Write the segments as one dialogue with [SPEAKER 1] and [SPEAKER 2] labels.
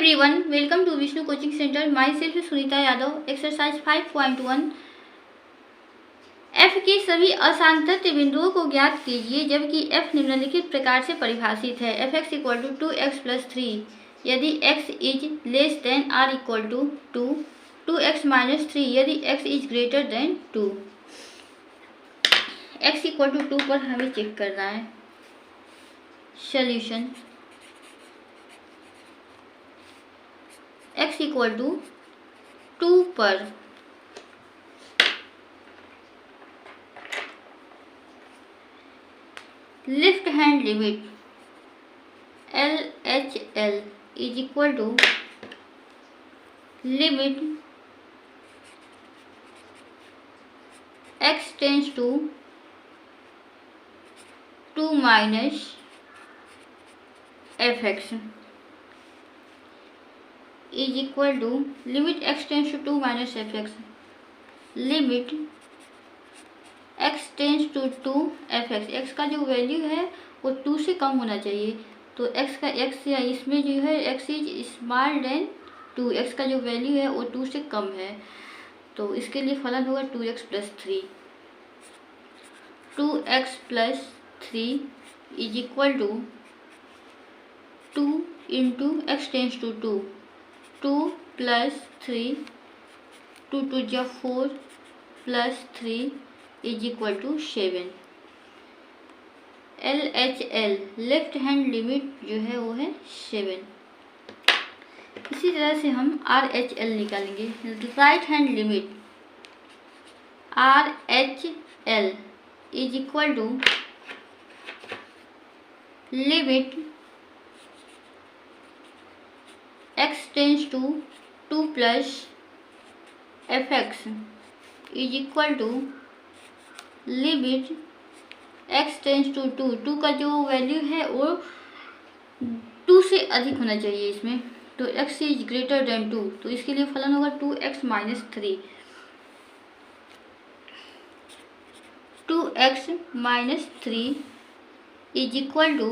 [SPEAKER 1] everyone, welcome to Vishnu Coaching Center. Myself is Sunita Yadav. Exercise 5.1 f के सभी असांतत्य बिंदुओं को ज्ञात कीजिए जबकि f निम्नलिखित प्रकार से परिभाषित है। fx equal to 2x plus 3 यदि x is less than or equal to 2, 2x minus 3 यदि x is greater than 2। x equal to 2 पर हमें चेक करना है। सॉल्यूशन x इक्वल टू 2 पर left hand limit LHL is equal to limit x tends to 2 minus fx is equal to limit x tends to 2 minus fx limit x tends to 2 fx। x का जो value है वो 2 से कम होना चाहिए, तो x का x या इसमें जो है x is small than 2, x का जो वैल्यू है वो 2 से कम है, तो इसके लिए फलन होगा 2x plus 3। 2x plus 3 is equal to 2 into x tends to 2, 2 plus 3, 2 टू जा 4 plus 3 is equal to 7। LHL left hand limit जो है वो है 7। इसी तरह से हम RHL निकालेंगे। Right hand limit RHL is equal to limit x tends to 2 plus fx is equal to limit x tends to 2, 2 का जो वैल्यू है वो 2 से अधिक होना चाहिए इसमें, तो x इज ग्रेटर देन 2, तो इसके लिए फलन होगा 2x minus 3। 2x minus 3 is equal to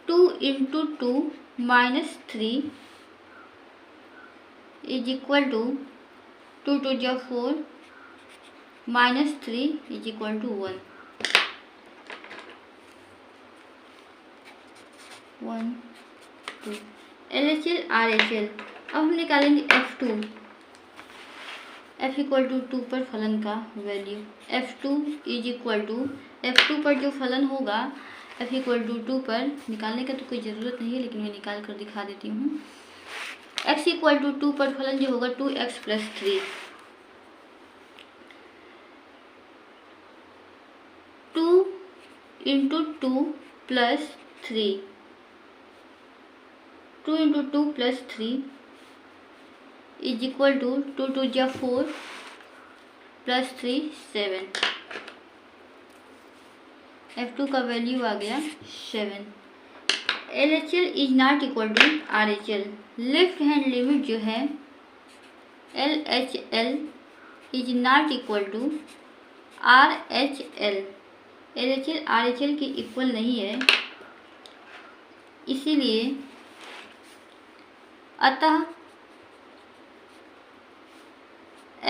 [SPEAKER 1] 2 into 2 minus 3 is equal to 2 टू जा 4 minus 3 is equal to 1। 1 2 LHL RHL। अब हम निकालेंगे F2। F इक्वल टू 2 पर फलन का value F2 is equal to F2 पर जो फलन होगा F इक्वल टू 2 पर निकालने का तो कोई ज़रूरत नहीं है, लेकिन मैं निकाल कर दिखा देती हूँ। x इक्वल टू 2 पर फलन जो होगा 2x plus 3, 2 into 2 plus 3, 2 into 2 plus 3 is equal to 2 टू जा 4 प्लस 3 7। F2 का वैल्यू आ गया 7। LHL is not equal to RHL। Left hand limit जो है LHL is not equal to RHL। LHL RHL के इक्वल नहीं है, इसीलिए अतः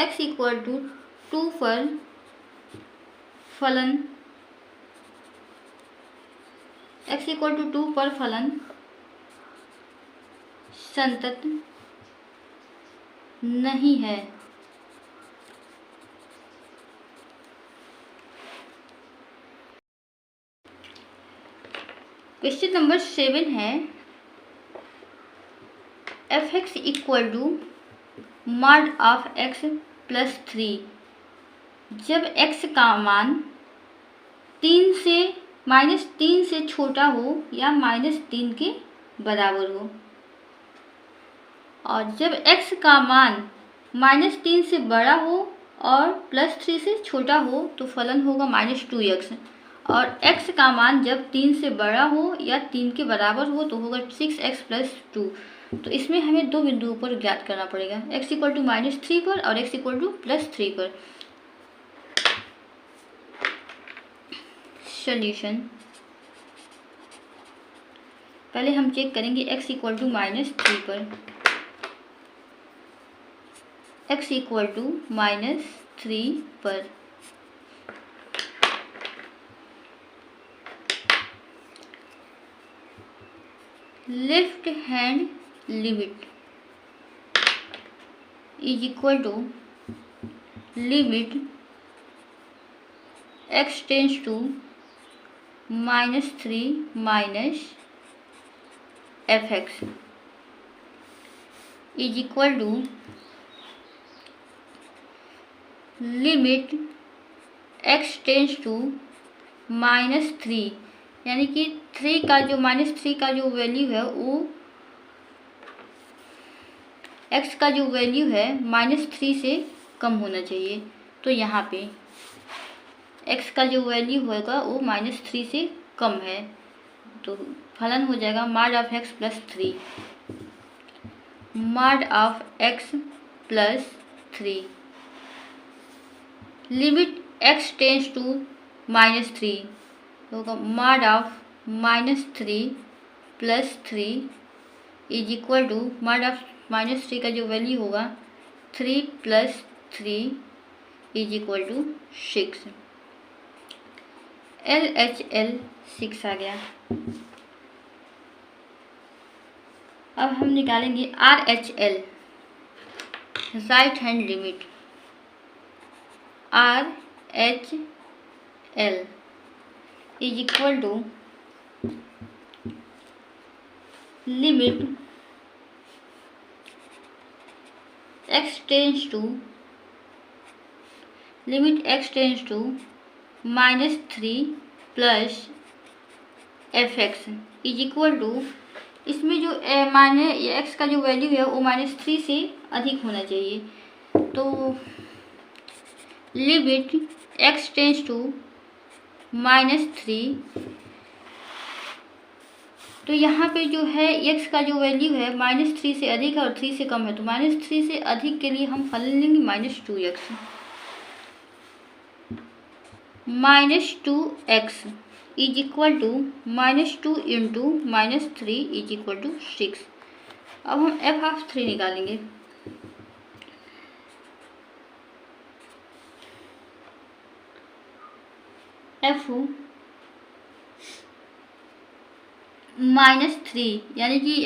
[SPEAKER 1] x इक्वल टू 2 पर फलन x इक्वल टू 2 पर फलन संतत नहीं है। क्वेश्चन नंबर 7 है fx equal to mod of x plus 3 जब x का मान -3 से छोटा हो या -3 के बराबर हो, और जब x का मान -3 से बड़ा हो और +3 से छोटा हो तो फलन होगा -2x, और x का मान जब 3 से बड़ा हो या 3 के बराबर हो तो होगा 6x प्लस 2। तो इसमें हमें दो बिंदुओं पर ज्ञात करना पड़ेगा, x इक्वल टू -3 पर और x इक्वल टू +3 पर। सॉल्यूशन पहले हम चेक करेंगे x इक्वल टू -3 पर। x इक्वल टू -3 पर left hand limit is equal to limit x tends to -3 minus fx is equal to limit x tends to -3, यानी कि 3 का जो -3 का जो वैल्यू है वो x का जो वैल्यू है -3 से कम होना चाहिए। तो यहाँ पे x का जो वैल्यू होगा वो -3 से कम है, तो फलन हो जाएगा mod of x plus 3। Mod of x plus 3 limit x tends to -3 होगा mod of -3 plus 3 is equal to mod of -3 का जो वैल्यू होगा 3 plus 3 is equal to 6। LHL 6 आ गया। अब हम निकालेंगे RHL right hand limit. RHL is equal to limit x tends to -3 plus fx is equal to, इसमें जो माने x का जो वैल्यू है वो -3 से अधिक होना चाहिए। तो लिमिट x टेंस टू -3, तो यहाँ पे जो है x का जो वैल्यू है -3 से अधिक है और 3 से कम है, तो -3 से अधिक के लिए हम फलन लेंगे -2x। -2x is equal to -2 into -3 is equal to 6। अब हम f(3) निकालेंगे। f -3 यानी कि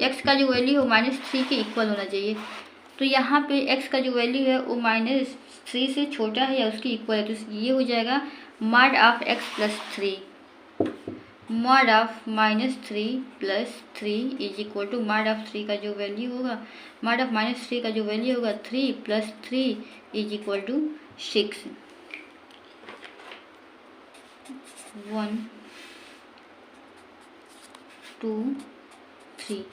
[SPEAKER 1] x का जो वैल्यू है -3 के इक्वल होना चाहिए। तो यहाँ पे x का जो वैल्यू है वो -3 से छोटा है या उसके इक्वल है, तो ये हो जाएगा mod of x plus 3। Mod of -3 plus 3 is equal to mod of 3 का जो वैल्यू होगा, मॉड ऑफ -3 का जो वैल्यू होगा 3 प्लस 3 इज इक्वल टू 6। 1 2 3।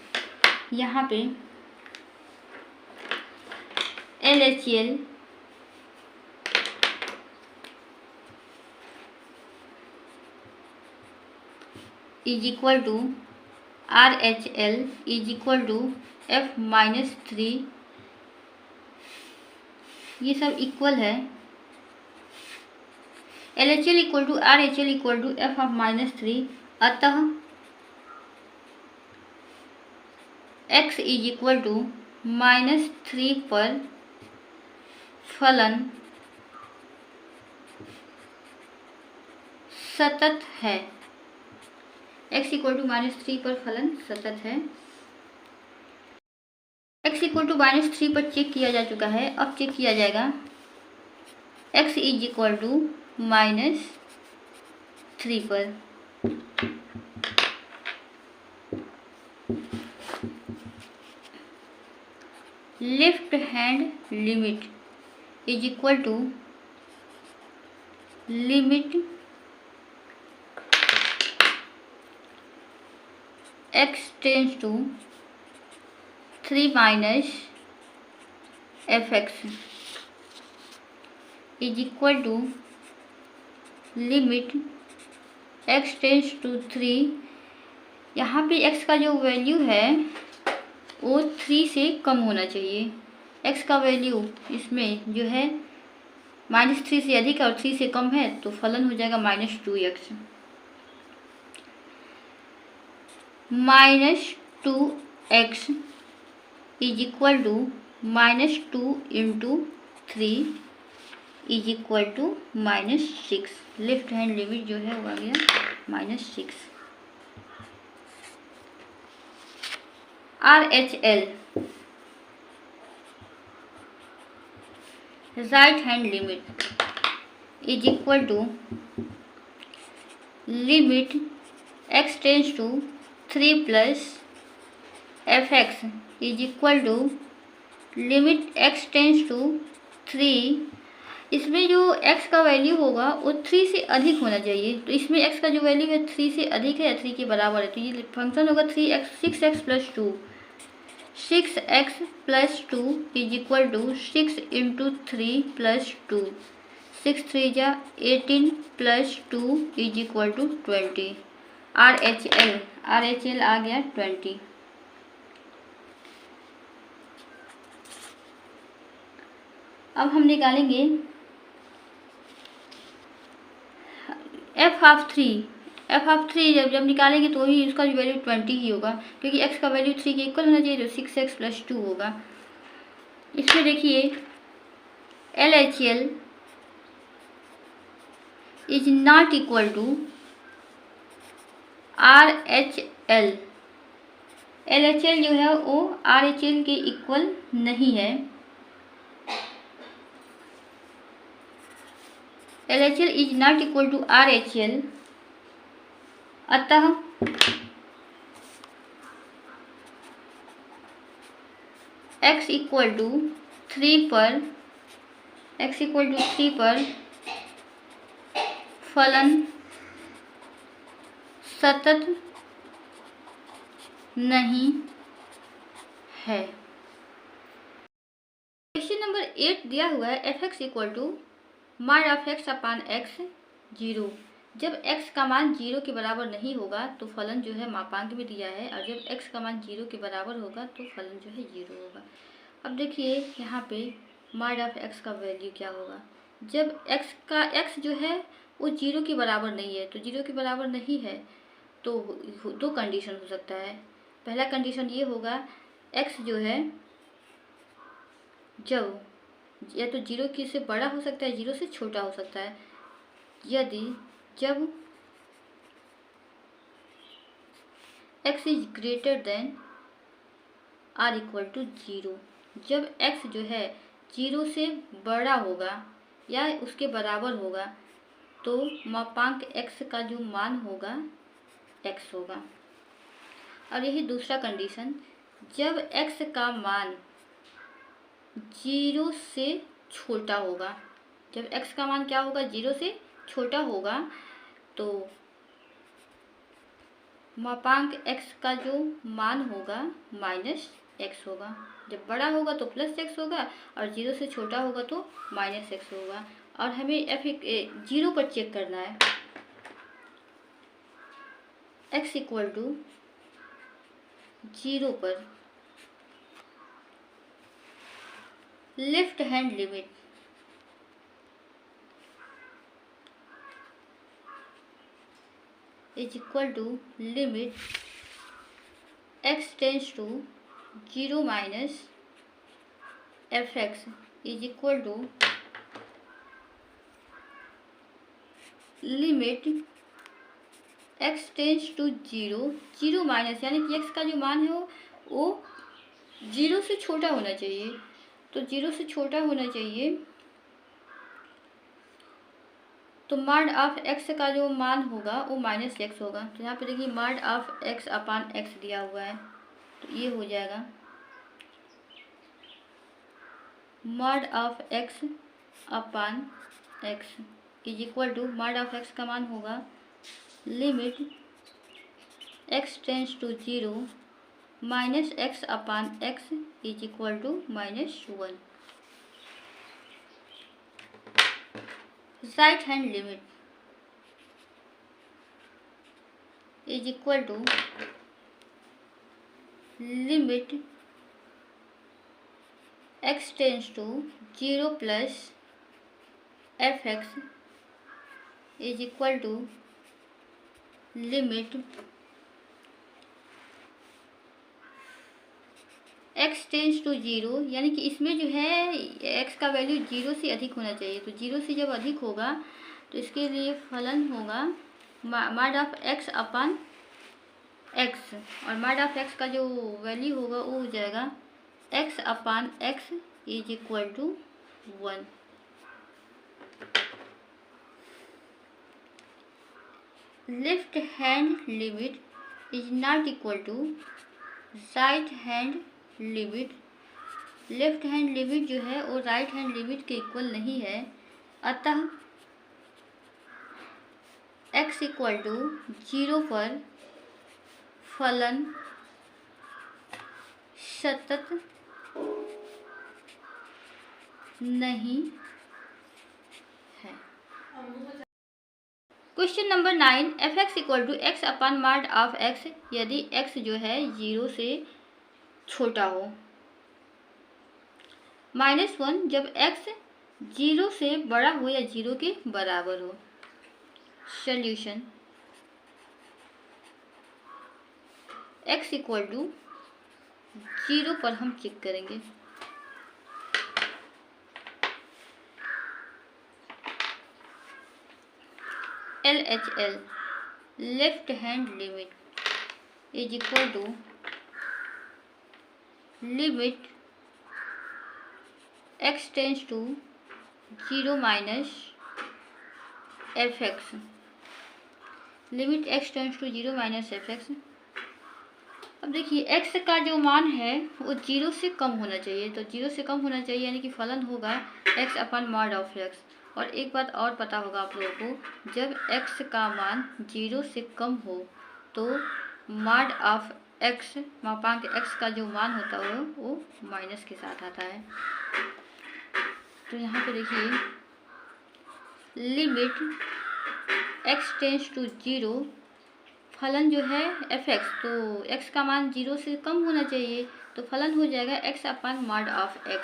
[SPEAKER 1] यहाँ पे LHL is equal to RHL is equal to f-3, ये सब इक्वल है। LHL equal to RHL equal to f(-3), अतः x इज इक्वल टू -3 पर फलन सतत है। x इक्वल टू -3 पर फलन सतत है। x इक्वल टू -3 पर चेक किया जा चुका है, अब चेक किया जाएगा x इज इक्वल टू -3 पर। Left hand limit is equal to limit x tends to 3 minus fx is equal to limit x tends to 3। यहाँ पे x का जो वैल्यू है वो 3 से कम होना चाहिए। x का वैल्यू इसमें जो है -3 से अधिक और 3 से कम है, तो फलन हो जाएगा -2x। Minus 2x is equal to minus 2 into 3 is equal to minus 6। Left hand limit जो है वो आ गया minus 6। RHL right hand limit is equal to limit x tends to 3 plus fx is equal to limit x tends to 3। इसमें जो x का value होगा वो 3 से अधिक होना चाहिए। तो इसमें x का जो वैल्यू है 3 से अधिक है या 3 के बराबर है, तो ये फंक्शन होगा 6x plus 2। 6x plus 2 is equal to 6 into 3 plus 2। 6 3 जा 18 plus 2 is equal to 20। RHL आ गया 20। अब हम निकालेंगे f(3) जब निकालेंगे तो ही उसका जो वैल्यू 20 ही होगा, क्योंकि x का वैल्यू 3 के इक्वल होना चाहिए, तो 6x प्लस 2 होगा। इसमें देखिए LHL is not equal to RHL। LHL जो है वो RHL के इक्वल नहीं है। LHL is not equal to RHL, अतः x इक्वल टू 3 पर फलन सतत नहीं है। क्वेश्चन नंबर 8 दिया हुआ है fx equal to mod of x upon x 0। जब x का मान 0 के बराबर नहीं होगा तो फलन जो है मापांक में दिया है, और जब x का मान 0 के बराबर होगा तो फलन जो है 0 होगा। अब देखिए यहाँ पे माड ऑफ x का वैल्यू क्या होगा। जब x जो है वो 0 के बराबर नहीं है, तो 0 के बराबर नहीं है तो दो कंडीशन हो सकता है। पहला कंडीशन ये होगा x जो है जब या तो 0 की से बड़ा हो सकता है, 0 से छोटा हो सकता है। यदि जब x is greater than or equal to 0, जब x जो है 0 से बड़ा होगा या उसके बराबर होगा तो मापांक x का जो मान होगा x होगा। और यही दूसरा कंडीशन, जब x का मान 0 से छोटा होगा। जब x का मान क्या होगा, 0 से छोटा होगा, तो मापांक x का जो मान होगा माइनस x होगा। जब बड़ा होगा तो प्लस x होगा, और 0 से छोटा होगा तो माइनस x होगा। और हमें f(0) पर चेक करना है। x इक्वल टू 0 पर left hand limit is equal to limit x tends to 0 minus fx is equal to limit x tends to 0 minus, यानी कि x का जो मान है वो 0 से छोटा होना चाहिए। तो 0 से छोटा होना चाहिए, तो माड ऑफ x का जो मान होगा वो माइनस x होगा। तो यहाँ पे देखिए माड ऑफ x अपान x दिया हुआ है, तो ये हो जाएगा mod of x upon x is equal to mod of x का मान होगा limit x tends to 0 minus x upon x is equal to -1। Right hand limit is equal to limit x tends to 0 plus fx is equal to limit x tends to 0, यानी कि इसमें जो है x का value 0 से अधिक होना चाहिए। तो 0 से जब अधिक होगा तो इसके लिए फलन होगा mod of x upon x, और मॉड ऑफ x का जो वैल्यू होगा वो हो जाएगा x upon x is equal to 1। Left hand limit is not equal to right hand limit. Left hand limit जो है वो राइट हैंड लिमिट के इक्वल नहीं है, अतः x इक्वल टू 0 पर फलन सतत नहीं है। Question number 9, f x equal to x upon mod of x यदि x जो है 0 से छोटा हो। -1 जब x 0 से बड़ा हो या 0 के बराबर हो। सॉल्यूशन x इक्वल टू 0 पर हम चेक करेंगे। LHL left hand limit is equal to limit x tends to 0 minus f x. Limit x tends to 0 minus f x. अब देखिए x का जो मान है वो 0 से कम होना चाहिए, तो 0 से कम होना चाहिए यानी कि फलन होगा x upon mod of x। और एक बात और पता होगा आप लोगों को, जब x का मान 0 से कम हो तो मॉड ऑफ x मापांक x का जो मान होता है वो माइनस के साथ आता है। तो यहाँ पे देखिए लिमिट x टेंस टू 0, फलन जो है एफ एक्स, तो x का मान 0 से कम होना चाहिए, तो फलन हो जाएगा x upon mod of x।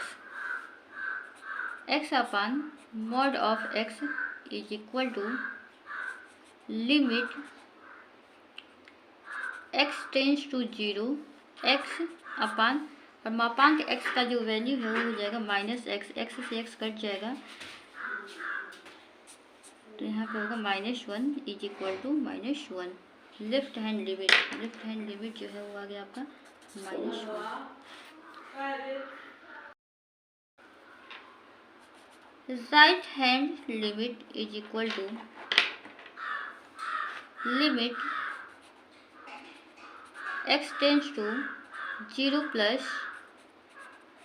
[SPEAKER 1] x upon mod of x is equal to limit x tends to 0 x upon, और मापांक x का जो वैल्यू है वो हो जाएगा माइनस x, x से x कट जाएगा तो यहाँ पे होगा -1 is equal to -1। Left hand limit जो है वो आ गया आपका -1। Right hand limit is equal to limit x tends to 0 plus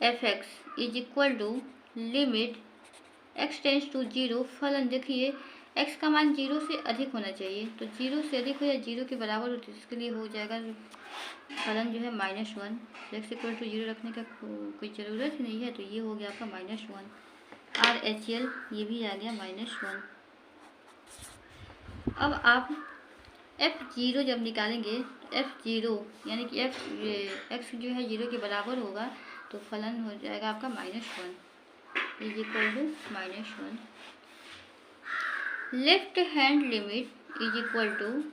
[SPEAKER 1] f x is equal to limit x tends to 0, फलन देखिए x का मान 0 से अधिक होना चाहिए, तो 0 से अधिक हो या 0 के बराबर हो तो इसके लिए हो जाएगा फलन जो है -1। x इक्वल टू 0 रखने का कोई ज़रूरत ही नहीं है, तो ये हो गया आपका -1। RHL ये भी आ गया -1। अब आप F0 जब निकालेंगे, F0 यानी कि x जो है 0 के बराबर होगा तो फलन हो जाएगा आपका -1 is equal to -1। Left hand limit is equal to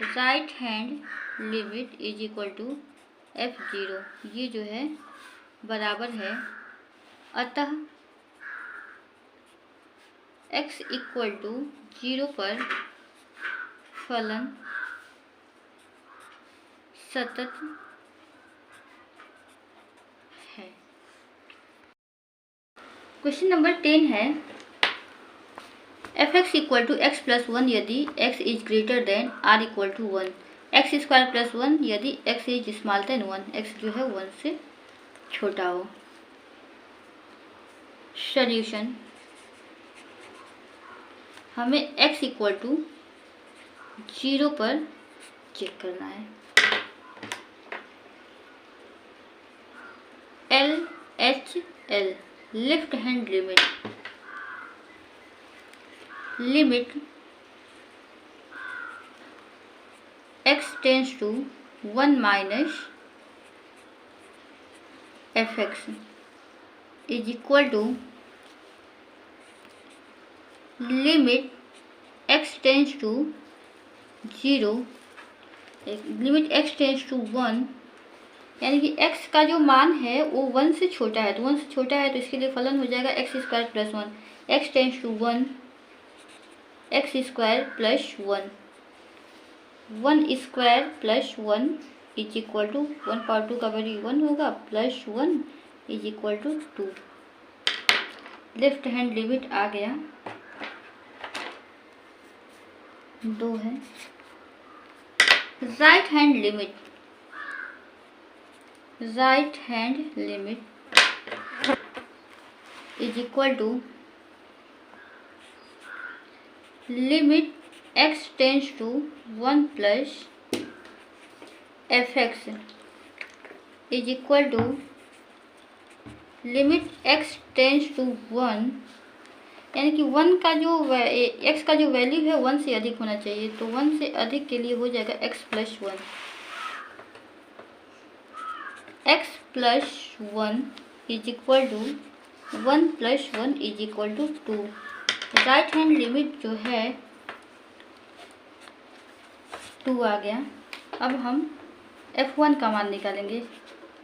[SPEAKER 1] right hand limit is equal to F0, ये जो है बराबर है, अतः x इक्वल टू 0 पर फलन सतत है। क्वेश्चन नंबर 10 है f x equal to x plus 1 यदि x is greater than r equal to 1, x square plus 1 यदि x is small than 1, x जो है 1 से छोटा हो। सॉल्यूशन हमें x इक्वल टू 0 पर चेक करना है। LHL left hand limit x tends to 1 minus f x is equal to limit x tends to 0, limit x tends to 1 यानी कि x का जो मान है वो 1 से छोटा है, तो 1 से छोटा है तो इसके लिए फलन हो जाएगा x square plus 1, x tends to 1 x square plus 1, 1 square plus 1 is equal to 1 power 2 का वैल्यू 1 होगा plus 1 is equal to 2। Left hand limit आ गया 2 है। Right hand limit is equal to limit x tends to 1 plus fx is equal to limit x tends to 1, यानी कि 1 का जो x का जो वैल्यू है 1 से अधिक होना चाहिए, तो 1 से अधिक के लिए हो जाएगा x plus 1, x plus 1 is equal to 1 plus 1 is equal to 2। Right hand limit जो है 2 आ गया। अब हम f1 का मान निकालेंगे,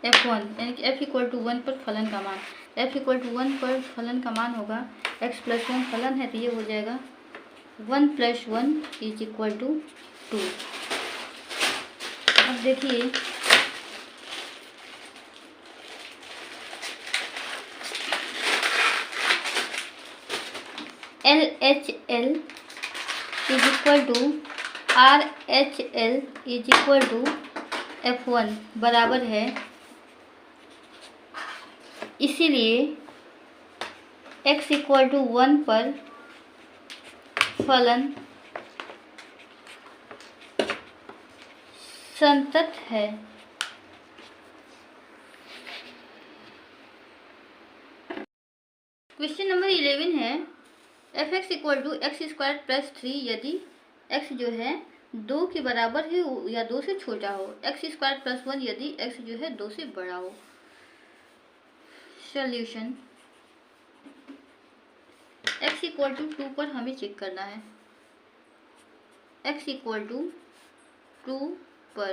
[SPEAKER 1] f1 यानी कि f इक्वल टू 1 पर फलन का मान, f इक्वल टू 1 पर फलन का मान होगा x प्लस 1 फलन है तो ये हो जाएगा 1 प्लस 1 इज इक्वल टू 2। अब देखिए LHL is equal to RHL is equal to f1 बराबर है, इसीलिए x इक्वल टू 1 पर फलन संतत है। क्वेश्चन नंबर 11 है fx equal to x square plus 3 यदि x जो है 2 के बराबर है या 2 से छोटा हो, एक्स स्क्वायर प्लस 1 यदि x जो है 2 से बड़ा हो। सॉल्यूशन x इक्वल टू 2 पर हमें चेक करना है, x इक्वल टू 2 पर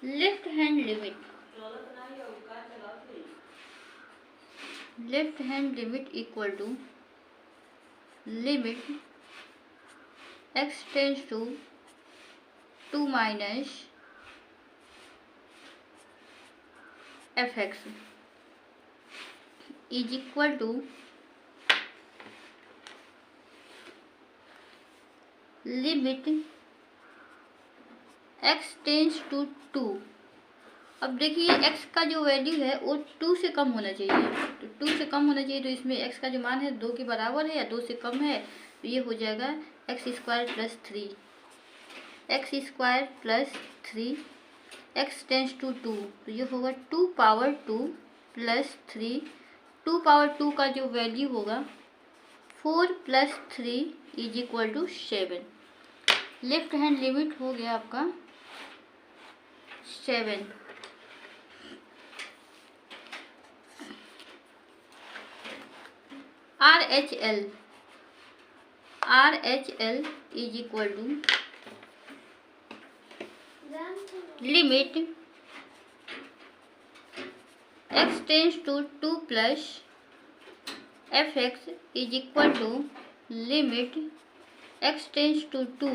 [SPEAKER 1] left hand limit equal to limit x tends to 2 minus fx is equal to limit x tends to 2। अब देखिए x का जो वैल्यू है वो 2 से कम होना चाहिए, तो 2 से कम होना चाहिए तो इसमें x का जो मान है 2 के बराबर है या 2 से कम है, तो ये हो जाएगा x square plus 3, x square plus 3 x tends to 2, तो ये होगा 2 पावर 2 प्लस 3, 2 पावर 2 का जो वैल्यू होगा 4 plus 3 is equal to 7। Left hand limit हो गया आपका 7। RHL is equal to limit x tends to 2 plus fx is equal to limit x tends to 2।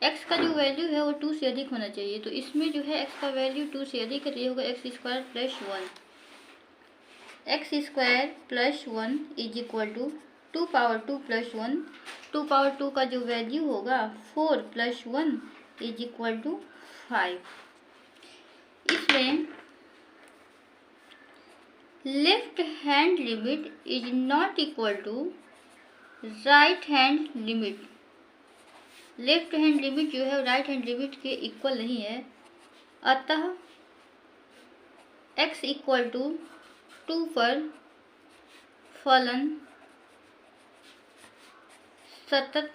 [SPEAKER 1] x का जो वैल्यू है वो 2 से अधिक होना चाहिए, तो इसमें जो है x का वैल्यू 2 से अधिक है तो ये होगा x square plus 1, x square plus 1 is equal to 2 power 2 plus 1, 2 power 2 का जो वैल्यू होगा 4 प्लस 1 इज इक्वल टू 5। इसमें left hand limit is not equal to right hand limit. Left hand limit जो है राइट हैंड लिमिट के equal नहीं है, अतः x इक्वल टू 2 पर फलन सतत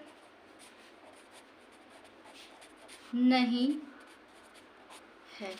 [SPEAKER 1] नहीं है।